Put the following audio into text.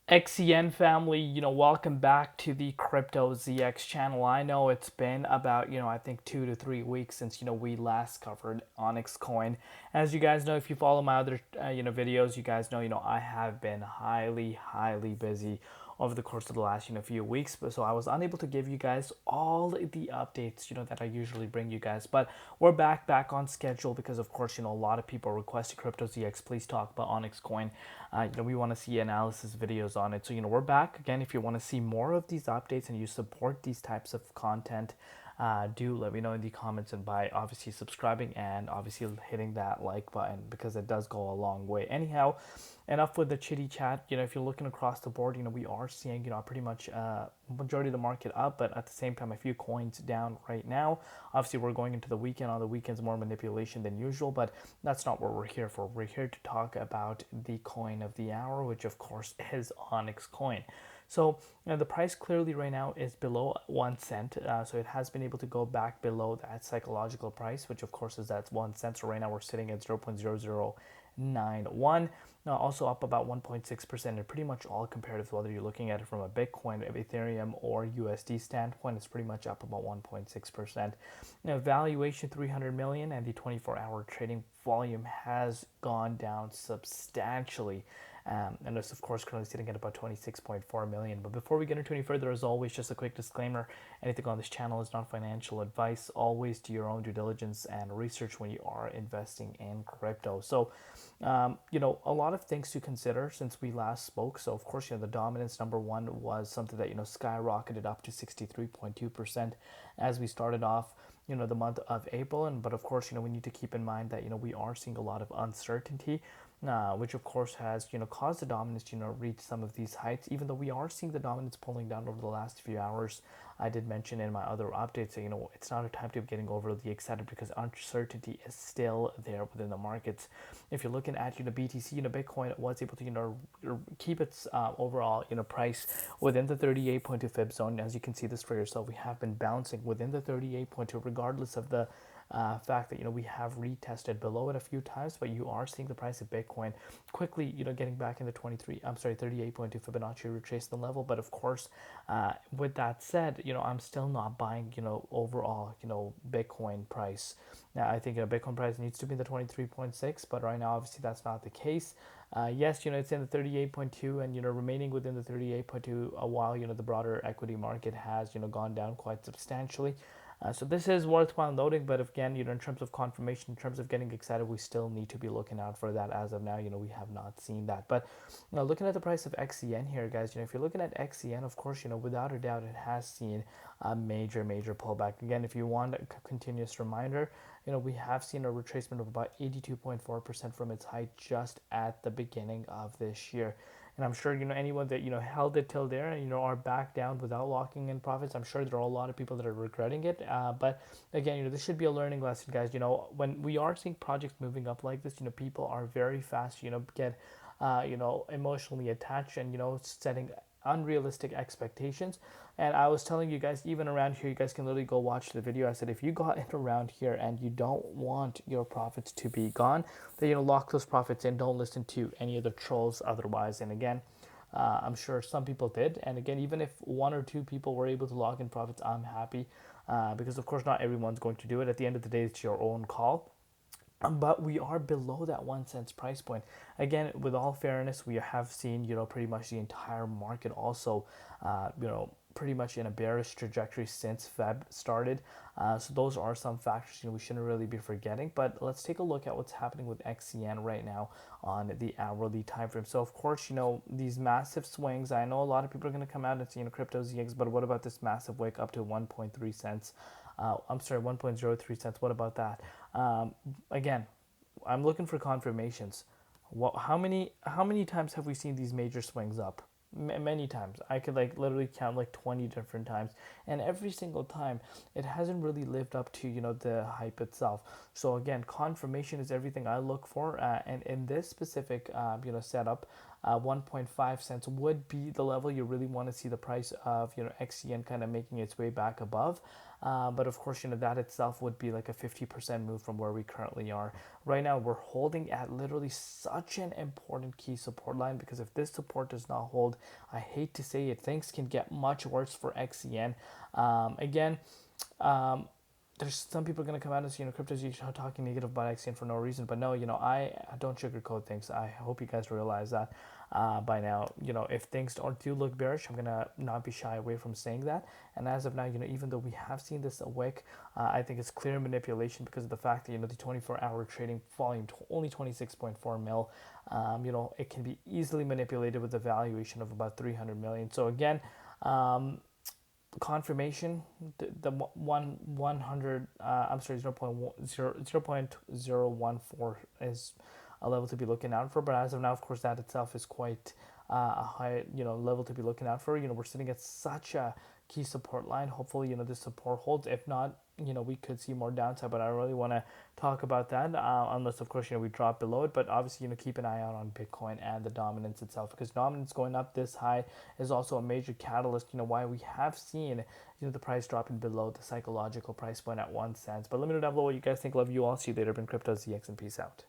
XCN family, welcome back to the Crypto ZX channel. I know it's been about, I think 2 to 3 weeks since, we last covered Onyxcoin. As you guys know, if you follow my other, videos, you guys know, I have been highly busy over the course of the last, few weeks. But so I was unable to give you guys all the updates, that I usually bring you guys. But we're back on schedule because, of course, a lot of people requested Crypto ZX. Please talk about Onyxcoin. We want to see analysis videos on it. So, we're back again. If you want to see more of these updates and you support these types of content, do let me know in the comments, and by obviously subscribing and obviously hitting that like button, because it does go a long way. Anyhow, enough with the chitty chat. If you're looking across the board, we are seeing, pretty much majority of the market up, but at the same time, a few coins down right now. Obviously, we're going into the weekend. On the weekends, more manipulation than usual, but that's not what we're here for. We're here to talk about the coin of the hour, which of course is Onyxcoin. So the price clearly right now is below 1 cent. So it has been able to go back below that psychological price, which of course is that 1 cent. So right now we're sitting at 0.0091. Also up about 1.6%, and pretty much all comparative, whether you're looking at it from a Bitcoin, Ethereum, or USD standpoint, it's pretty much up about 1.6%. Valuation 300 million, and the 24-hour trading volume has gone down substantially. And it's of course currently sitting at about 26.4 million. But before we get into any further, as always, just a quick disclaimer: anything on this channel is not financial advice. Always do your own due diligence and research when you are investing in crypto. So, a lot of things to consider since we last spoke. So, of course, the dominance number one was something that skyrocketed up to 63.2% as we started off the month of April. And but of course, we need to keep in mind that we are seeing a lot of uncertainty, which of course has caused the dominance to reach some of these heights. Even though we are seeing the dominance pulling down over the last few hours, I did mention in my other updates that it's not a time to be getting overly excited, because uncertainty is still there within the markets. If you're looking at BTC, Bitcoin was able to keep its overall price within the 38.2 fib zone. As you can see this for yourself, we have been bouncing within the 38.2 regardless of the fact that we have retested below it a few times. But you are seeing the price of Bitcoin quickly getting back in the 38.2 Fibonacci retracement level. But of course, with that said, I'm still not buying overall Bitcoin price. Now I think Bitcoin price needs to be in the 23.6, but right now obviously that's not the case. Yes, it's in the 38.2, and remaining within the 38.2 a while. The broader equity market has gone down quite substantially. So this is worthwhile noting, but again, in terms of confirmation, in terms of getting excited, we still need to be looking out for that. As of now, we have not seen that. But looking at the price of XCN here, guys, if you're looking at XCN, of course, without a doubt, it has seen a major pullback. Again, if you want a continuous reminder, we have seen a retracement of about 82.4% from its height just at the beginning of this year. And I'm sure anyone that held it till there and are back down without locking in profits, I'm sure there are a lot of people that are regretting it. But again, this should be a learning lesson, guys. When we are seeing projects moving up like this, people are very fast. Get emotionally attached, and setting unrealistic expectations. And I was telling you guys, even around here, you guys can literally go watch the video. I said, if you got in around here and you don't want your profits to be gone, then lock those profits in. Don't listen to any of the trolls otherwise. And again, I'm sure some people did. And again, even if one or two people were able to lock in profits, I'm happy, because of course not everyone's going to do it. At the end of the day, it's your own call. But we are below that 1 cent price point. Again, with all fairness, we have seen pretty much the entire market also pretty much in a bearish trajectory since Feb started. So those are some factors we shouldn't really be forgetting. But let's take a look at what's happening with XCN right now on the hourly time frame. So of course, these massive swings. I know a lot of people are going to come out and say Crypto ZX, but what about this massive wake up to 1.3 cents? I'm sorry, 1.03 cents. What about that? Again, I'm looking for confirmations. How many times have we seen these major swings up? Many times. I could literally count 20 different times, and every single time it hasn't really lived up to the hype itself. So again, confirmation is everything I look for, and in this specific setup, 1.5 cents would be the level you really want to see the price of, XCN kind of making its way back above. But of course, that itself would be like a 50% move from where we currently are. Right now, we're holding at literally such an important key support line, because if this support does not hold, I hate to say it, things can get much worse for XCN. Again, there's some people going to come out and say, crypto's talking negative about XCN for no reason. But no, I don't sugarcoat things. I hope you guys realize that by now. If things do look bearish, I'm going to not be shy away from saying that. And as of now, even though we have seen this a wick, I think it's clear manipulation because of the fact that, the 24-hour trading volume, only 26.4 mil. It can be easily manipulated with a valuation of about 300 million. So again, confirmation, the 100 I'm sorry, 0.014 is a level to be looking out for. But as of now, of course, that itself is quite a high level to be looking out for. We're sitting at such a key support line. Hopefully, this support holds. If not, we could see more downside, but I don't really want to talk about that unless, of course, we drop below it. But obviously, keep an eye out on Bitcoin and the dominance itself, because dominance going up this high is also a major catalyst, why we have seen, the price dropping below the psychological price point at 1 cent. But let me know down below what you guys think. Love you all. See you later. Been Crypto ZX, and peace out.